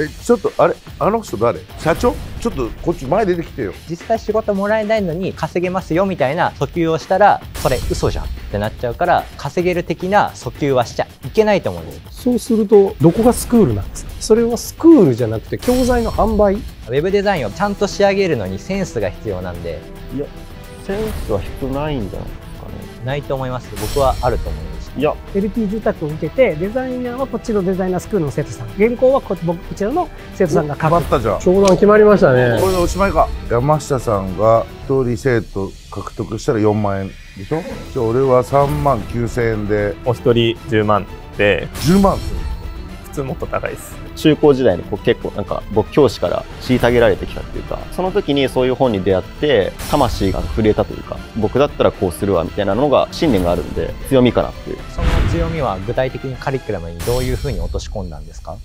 ちょっとあれ、あの人誰？社長？ちょっとこっち前出てきてよ。実際仕事もらえないのに稼げますよみたいな訴求をしたら、それ嘘じゃんってなっちゃうから、稼げる的な訴求はしちゃいけないと思うんです。そうするとどこがスクールなんですか？それはスクールじゃなくて教材の販売。ウェブデザインをちゃんと仕上げるのにセンスが必要なんで。いや、センスは必要ないんじゃないですかね。ないと思います。僕はあると思います。いや、LT 住宅を受けて、デザイナーはこっちのデザイナースクールの生徒さん、原稿はこちらの生徒さんが書く。決まったじゃん。商談決まりましたね。これでおしまいか。山下さんが一人生徒獲得したら4万円でしょ。じゃあ俺は3万9,000円でお一人10万で10万する。普通もっと高いです。中高時代に結構なんか僕教師から虐げられてきたっていうか、その時にそういう本に出会って魂が震えたというか、僕だったらこうするわみたいなのが信念があるんで強みかなっていう。その強みは具体的にカリキュラムにどういうふうに落とし込んだんですか？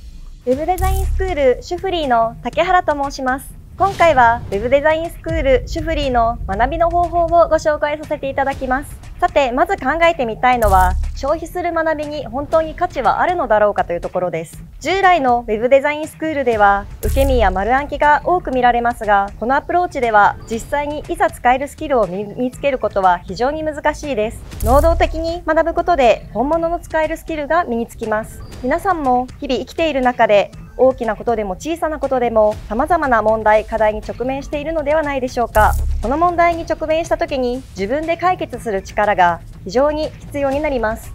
ウェブデザインスクールシュフリーの竹原と申します。今回はウェブデザインスクールシュフリーの学びの方法をご紹介させていただきます。さて、まず考えてみたいのは、消費する学びに本当に価値はあるのだろうかというところです。従来のウェブデザインスクールでは、受け身や丸暗記が多く見られますが、このアプローチでは実際にいざ使えるスキルを身につけることは非常に難しいです。能動的に学ぶことで本物の使えるスキルが身につきます。皆さんも日々生きている中で、大きなことでも小さなことでも様々な問題、課題に直面しているのではないでしょうか。この問題に直面した時に自分で解決する力が非常に必要になります。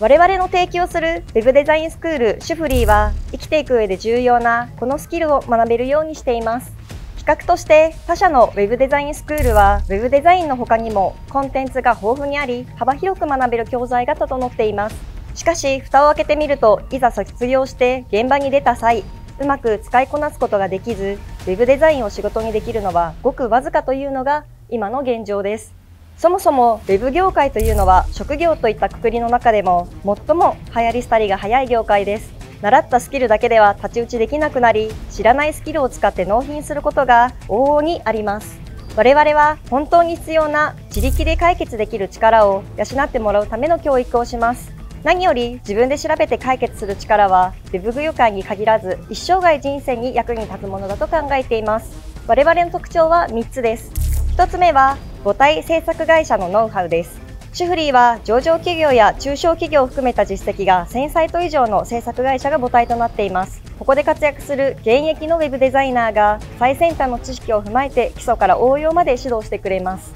我々の提供する Web デザインスクールシュフリーは生きていく上で重要なこのスキルを学べるようにしています。比較として他社の Web デザインスクールは Web デザインの他にもコンテンツが豊富にあり幅広く学べる教材が整っています。しかし蓋を開けてみるといざ卒業して現場に出た際うまく使いこなすことができず Web デザインを仕事にできるのはごくわずかというのが今の現状です。そもそも Web 業界というのは職業といった括りの中でも最も流行り廃りが早い業界です。習ったスキルだけでは太刀打ちできなくなり知らないスキルを使って納品することが往々にあります。我々は本当に必要な自力で解決できる力を養ってもらうための教育をします。何より自分で調べて解決する力は Web 業界に限らず一生涯人生に役に立つものだと考えています。我々の特徴は3つです。1つ目は母体制作会社のノウハウです。シュフリーは上場企業や中小企業を含めた実績が1000サイト以上の制作会社が母体となっています。ここで活躍する現役の Web デザイナーが最先端の知識を踏まえて基礎から応用まで指導してくれます。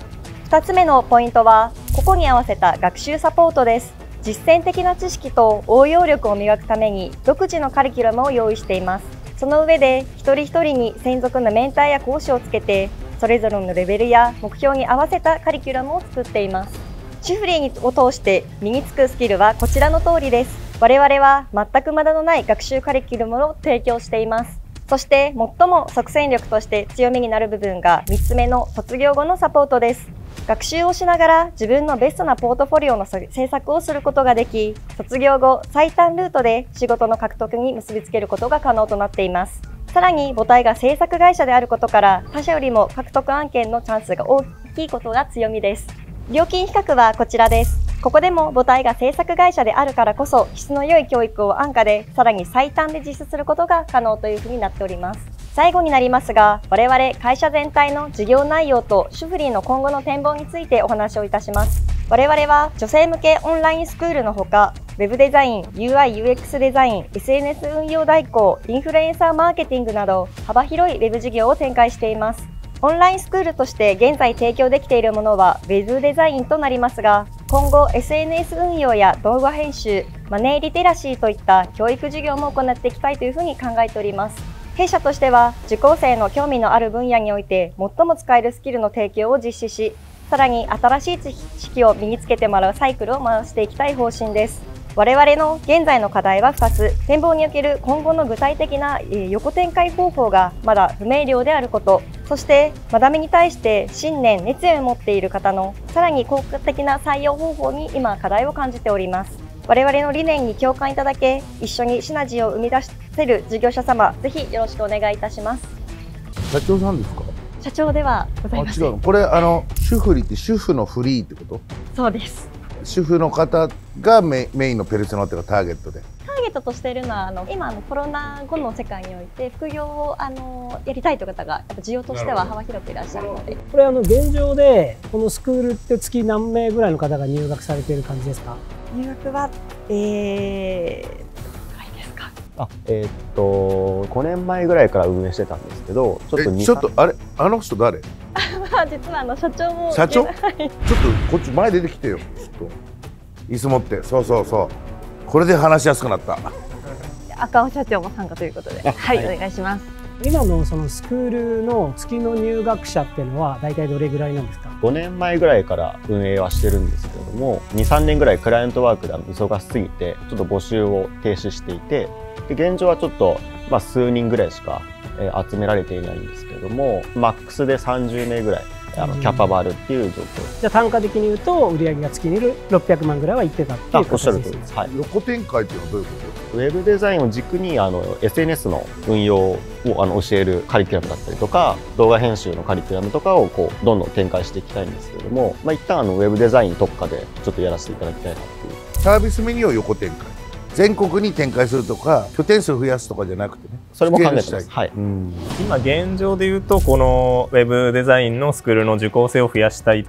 2つ目のポイントは個々に合わせた学習サポートです。実践的な知識と応用力を磨くために独自のカリキュラムを用意しています。その上で一人一人に専属のメンターや講師をつけてそれぞれのレベルや目標に合わせたカリキュラムを作っています。シュフリーを通して身につくスキルはこちらの通りです。我々は全く無駄のない学習カリキュラムを提供しています。そして最も即戦力として強みになる部分が3つ目の卒業後のサポートです。学習をしながら自分のベストなポートフォリオの制作をすることができ、卒業後最短ルートで仕事の獲得に結びつけることが可能となっています。さらに母体が制作会社であることから他社よりも獲得案件のチャンスが大きいことが強みです。料金比較はこちらです。ここでも母体が制作会社であるからこそ質の良い教育を安価でさらに最短で実施することが可能というふうになっております。最後になりますが、我々会社全体の事業内容とシュフリーの今後の展望についてお話をいたします。我々は女性向けオンラインスクールのほか、Web デザイン、UI/UX デザイン、SNS 運用代行、インフルエンサーマーケティングなど幅広い Web 事業を展開しています。オンラインスクールとして現在提供できているものは Web デザインとなりますが、今後 SNS 運用や動画編集、マネーリテラシーといった教育事業も行っていきたいというふうに考えております。弊社としては受講生の興味のある分野において最も使えるスキルの提供を実施し、さらに新しい知識を身につけてもらうサイクルを回していきたい方針です。我々の現在の課題は2つ、展望における今後の具体的な横展開方法がまだ不明瞭であること、そして学びに対して信念、熱意を持っている方のさらに効果的な採用方法に今課題を感じております。我々の理念に共感いただけ、一緒にシナジーを生み出せる事業者様、ぜひよろしくお願いいたします。社長さんですか？社長ではございません。違うの。これ主婦リって主婦のフリーってこと？そうです。主婦の方がメインのペルソナっていうかターゲットで。ターゲットとしているのは今コロナ後の世界において副業をやりたいという方がやっぱ需要としては幅広くいらっしゃるので。これ現状でこのスクールって月何名ぐらいの方が入学されている感じですか？入学は5年前ぐらいから運営してたんですけど、ちょっとあれあの人誰？実は社長も。社長？はい、ちょっとこっち前出てきてよ。ちょっと椅子持って。そう。これで話しやすくなった。赤尾社長も参加ということで、はい、お願いします。今のそのスクールの月の入学者っていうのは大体どれぐらいなんですか？5年前ぐらいから運営はしてるんですけれども、2、3年ぐらいクライアントワークで忙しすぎてちょっと募集を停止していて、で現状はちょっと、数人ぐらいしか、集められていないんですけれども、マックスで30名ぐらいキャパバーあるっていう状況です。じゃあ単価的に言うと売上が月に600万ぐらいはいってたっていうおっしゃる形です。通りです。はい。横展開っていうのはどういうこウェブデザインを軸にSNS の運用を教えるカリキュラムだったりとか、動画編集のカリキュラムとかをどんどん展開していきたいんですけれども、一旦ウェブデザイン特化でちょっとやらせていただきたいなっていう。と？サービスメニューを横展開。全国に展開するとか拠点数を増やすとかじゃなくてね。それも考えてスケールしたい。ます。はい。今現状で言うとこのウェブデザインのスクールの受講生を増やしたいっ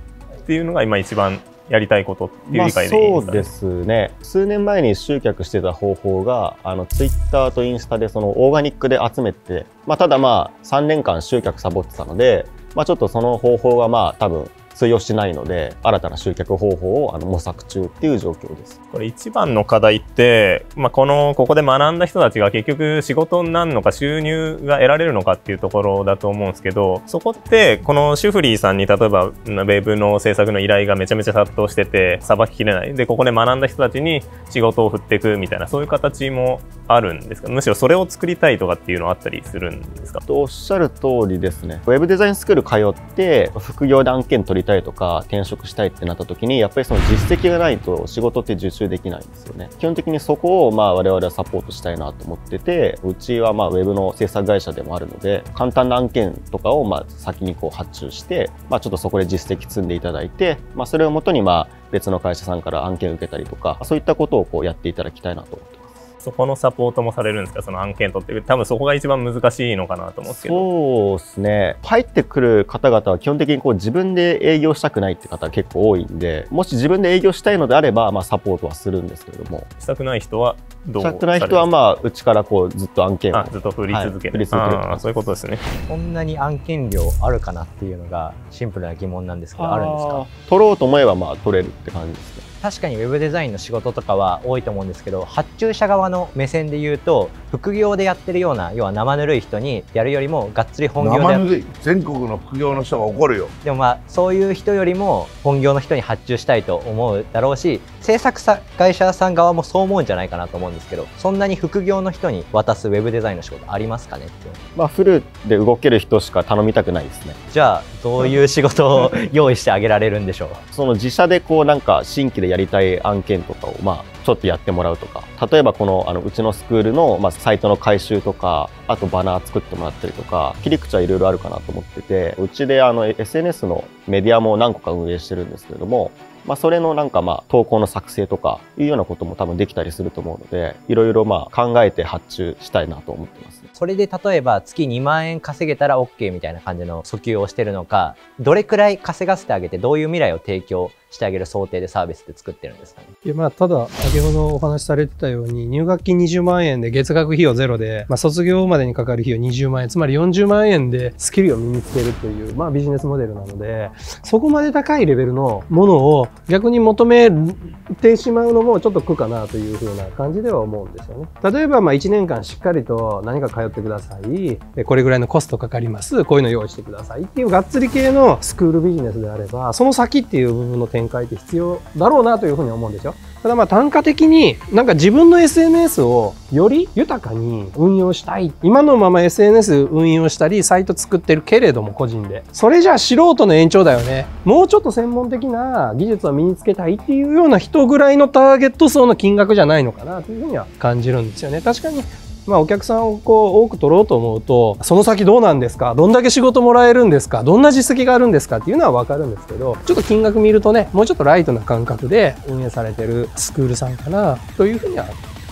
ていうのが今一番やりたいことっていう理解でいいですかね？そうですね。数年前に集客してた方法がツイッターとインスタでそのオーガニックで集めて、ただ3年間集客サボってたので、ちょっとその方法が多分通用しないので、新たな集客方法を模索中っていう状況です。これ一番の課題って、ここで学んだ人たちが結局仕事になるのか収入が得られるのかっていうところだと思うんですけど、そこってこのシュフリーさんに例えばウェブの制作の依頼がめちゃめちゃ殺到しててさばききれない。でここで学んだ人たちに仕事を振っていくみたいな、そういう形もあるんですか？むしろそれを作りたいとかっていうのはあったりするんですか？おっしゃる通りですね。ウェブデザインスクール通って副業で案件取りたいとか転職したいってなった時に、やっぱりその実績がないと仕事って受注できないんですよね。基本的にそこを我々はサポートしたいなと思ってて、うちはウェブの制作会社でもあるので、簡単な案件とかを先に発注して、ちょっとそこで実績積んでいただいて、それをもとに別の会社さんから案件を受けたりとか、そういったことをやっていただきたいなと思ってます。そこのサポートもされるんですか？その案件取って、多分そこが一番難しいのかなと思うんですけど。そうですね。入ってくる方々は基本的に自分で営業したくないって方が結構多いんで、もし自分で営業したいのであれば、サポートはするんですけれども。したくない人はどうされるんですか？したくない人はうちからずっと案件をずっと振り続ける。振り続ける。そういうことですね。こんなに案件量あるかなっていうのがシンプルな疑問なんですけど、あるんですか？取ろうと思えば取れるって感じですね。確かにウェブデザインの仕事とかは多いと思うんですけど、発注者側の目線で言うと副業でやってるような、要は生ぬるい人にやるよりもがっつり本業で生ぬるい全国の副業の人が怒るよ。でもそういう人よりも本業の人に発注したいと思うだろうし、制作会社さん側もそう思うんじゃないかなと思うんですけど、そんなに副業の人に渡すウェブデザインの仕事ありますかねって。フルで動ける人しか頼みたくないですね。じゃあどういう仕事を用意してあげられるんでしょう？その自社で新規でやりたい案件とかをちょっとやってもらうとか、例えばうちのスクールのサイトの改修とか、あとバナー作ってもらったりとか、切り口はいろいろあるかなと思ってて、うちでSNS のメディアも何個か運営してるんですけれども、それの投稿の作成とかいうようなことも多分できたりすると思うので、いろいろ考えて発注したいなと思ってます。それで例えば月2万円稼げたら OK みたいな感じの訴求をしてるのか、どれくらい稼がせてあげてどういう未来を提供してあげる想定でサービスって作ってるんですかね？いやただ先ほどお話しされてたように、入学金20万円で月額費用ゼロで、卒業までにかかる費用20万円、つまり40万円でスキルを身につけるというビジネスモデルなので、そこまで高いレベルのものを逆に求めてしまうのもちょっと苦かなというふうな感じでは思うんですよね。例えば1年間しっかりと何か通ってください、これぐらいのコストかかります、こういうの用意してくださいっていうがっつり系のスクールビジネスであれば、その先っていう部分の展開って必要だろうなというふうに思うんですよ。ただ単価的に自分の SNS をより豊かに運用したい。今のまま SNS 運用したりサイト作ってるけれども個人で。それじゃあ素人の延長だよね。もうちょっと専門的な技術を身につけたいっていうような人ぐらいのターゲット層の金額じゃないのかなというふうには感じるんですよね。確かにお客さんを多く取ろうと思うと、その先どうなんですか、どんだけ仕事もらえるんですか、どんな実績があるんですかっていうのは分かるんですけど、ちょっと金額見るとね、もうちょっとライトな感覚で運営されてるスクールさんかなというふうには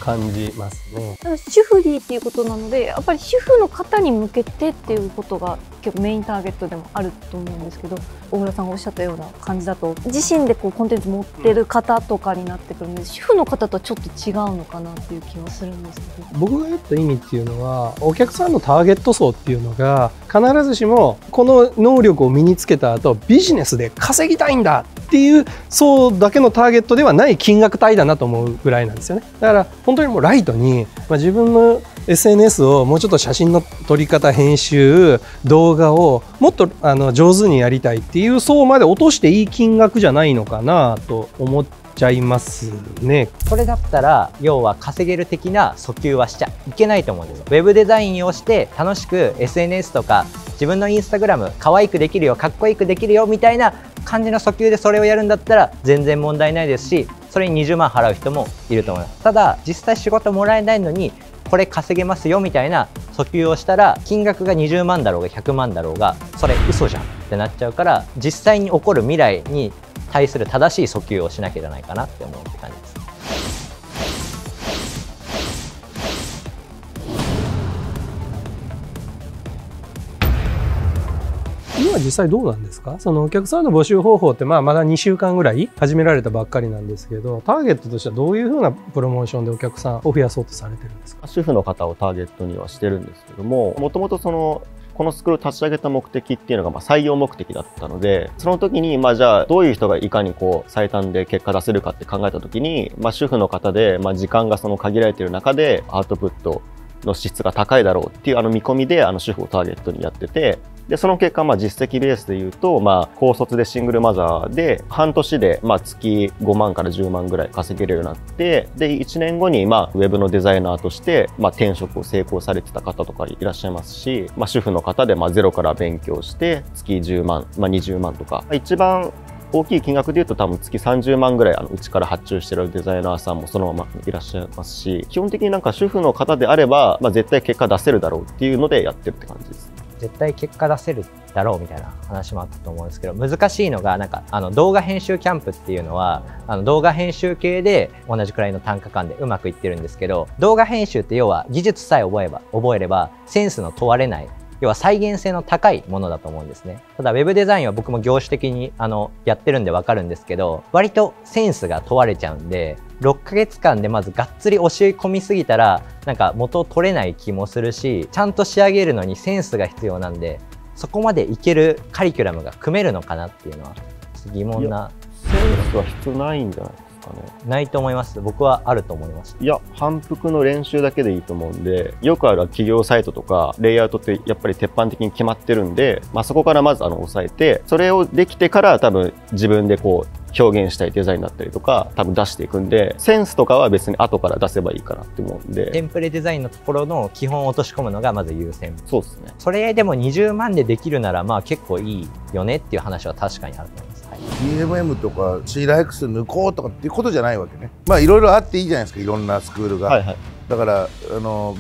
感じますね。主婦リーっていうことなので、やっぱり主婦の方に向けてっていうことが結構メインターゲットでもあると思うんですけど、大浦さんがおっしゃったような感じだと自身でこうコンテンツ持ってる方とかになってくるので、主婦の方とはちょっと違うのかなっていう気はするんですけど、僕が言った意味っていうのは、お客さんのターゲット層っていうのが必ずしもこの能力を身につけた後ビジネスで稼ぎたいんだっていう層だけのターゲットではない金額帯だなと思うぐらいなんですよね。だから本当にもうライトに、自分の SNS をもうちょっと写真の撮り方、編集、動画をもっと上手にやりたいっていう層まで落としていい金額じゃないのかなと思っちゃいますね。それだったら要は稼げる的な訴求はしちゃいけないと思うんですよ。ウェブデザインをして楽しく SNS とか自分のインスタグラム可愛くできるよ、かっこよくできるよみたいな感じの訴求でそれをやるんだったら全然問題ないですし、それに20万払う人もいると思います。ただ実際仕事もらえないのにこれ稼げますよみたいな訴求をしたら、金額が20万だろうが100万だろうがそれ嘘じゃんってなっちゃうから、実際に起こる未来に対する正しい訴求をしなきゃいけないかなって思うって感じです。今実際どうなんですか？そのお客さんの募集方法ってまだ2週間ぐらい始められたばっかりなんですけど、ターゲットとしてはどういうふうなプロモーションでお客さんを増やそうとされてるんですか？主婦の方をターゲットにはしてるんですけども、もともとこのスクールを立ち上げた目的っていうのが採用目的だったので、その時にじゃあどういう人がいかに最短で結果出せるかって考えた時に、主婦の方で時間が限られている中でアウトプットの質が高いだろうっていう見込みで主婦をターゲットにやってて、でその結果実績ベースで言うと高卒でシングルマザーで半年で月5万から10万ぐらい稼げるようになって、で1年後にウェブのデザイナーとして転職を成功されてた方とかいらっしゃいますし、主婦の方でゼロから勉強して月10万、20万とか、一番大きい金額でいうと多分月30万ぐらいうちから発注してるデザイナーさんもそのままいらっしゃいますし、基本的に主婦の方であれば、絶対結果出せるだろうっていうのでやってるって感じです。絶対結果出せるだろうみたいな話もあったと思うんですけど、難しいのが動画編集キャンプっていうのは動画編集系で同じくらいの単価間でうまくいってるんですけど、動画編集って要は技術さえ覚えればセンスの問われない、要は再現性の高いものだと思うんですね。ただウェブデザインは僕も業種的にやってるんでわかるんですけど、割とセンスが問われちゃうんで、6ヶ月間でまずがっつり教え込みすぎたら元を取れない気もするし、ちゃんと仕上げるのにセンスが必要なんで、そこまでいけるカリキュラムが組めるのかなっていうのは疑問な。センスは必要ないんじゃないですかね。ないと思います。僕はあると思います。いや、反復の練習だけでいいと思うんで、よくある企業サイトとかレイアウトってやっぱり鉄板的に決まってるんで、そこからまず抑えて、それをできてから多分自分で表現したいデザインだったりとか多分出していくんで、センスとかは別に後から出せばいいかなって思うんで、テンプレデザインのところの基本を落とし込むのがまず優先。そうですね。それでも20万でできるなら結構いいよねっていう話は確かにあると思います。はい、DMM とか CLX 抜こうとかっていうことじゃないわけね。いろいろあっていいじゃないですか、いろんなスクールが。はいはい、だから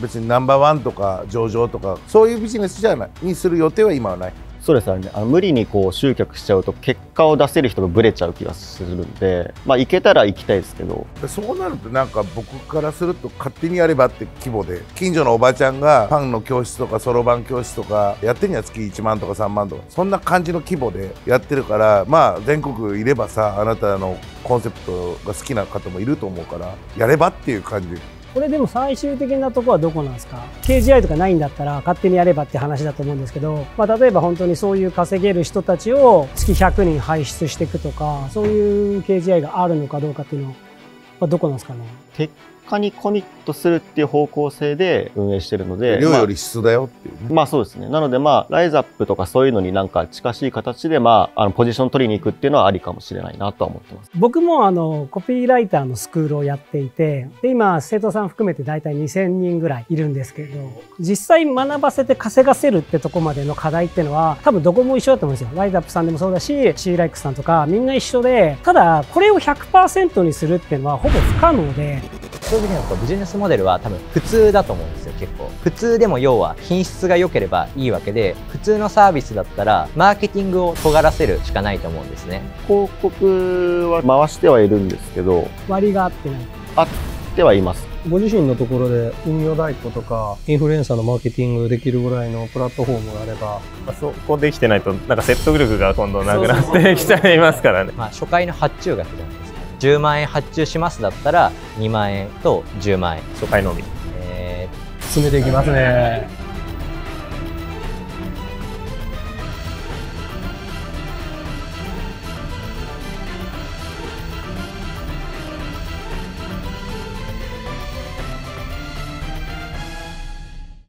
別にナンバーワンとか上場とかそういうビジネスじゃないにする予定は今はない。そうですね。無理に集客しちゃうと結果を出せる人がブレちゃう気がするんで、行けたら行きたいですけど、そうなると僕からすると勝手にやればって規模で、近所のおばちゃんがパンの教室とかそろばん教室とかやってるには月1万とか3万とかそんな感じの規模でやってるから、全国いればさ、あなたのコンセプトが好きな方もいると思うからやればっていう感じで。これでも最終的なところはどこなんですか？ KGI とかないんだったら勝手にやればって話だと思うんですけど、例えば本当にそういう稼げる人たちを月100人輩出していくとか、そういう KGI があるのかどうかっていうのはどこなんですかね？結果にコミットするっていう方向性で運営してるので、量より質だよっていうね。そうですね。なのでライズアップとかそういうのに近しい形でポジション取りに行くっていうのはありかもしれないなとは思ってます。僕もコピーライターのスクールをやっていて、で今生徒さん含めて大体2000人ぐらいいるんですけど、実際学ばせて稼がせるってとこまでの課題っていうのは多分どこも一緒だと思うんですよ。ライズアップさんでもそうだし、CLX さんとかみんな一緒で、ただこれを 100% にするっていうのはほぼ不可能で、正直なところビジネスモデルは多分普通だと思うんですよ。結構普通でも要は品質が良ければいいわけで、普通のサービスだったらマーケティングを尖らせるしかないと思うんですね。広告は回してはいるんですけど、割が合ってない。合ってはいます。ご自身のところで運用代行とかインフルエンサーのマーケティングできるぐらいのプラットフォームがあれば、まあ、そこできてないとなんか説得力が今度なくなってきちゃいますからね。まあ、初回の発注額じゃないですか。10万円発注しますだったら2万円と10万円。初回のみ。詰めていきますね。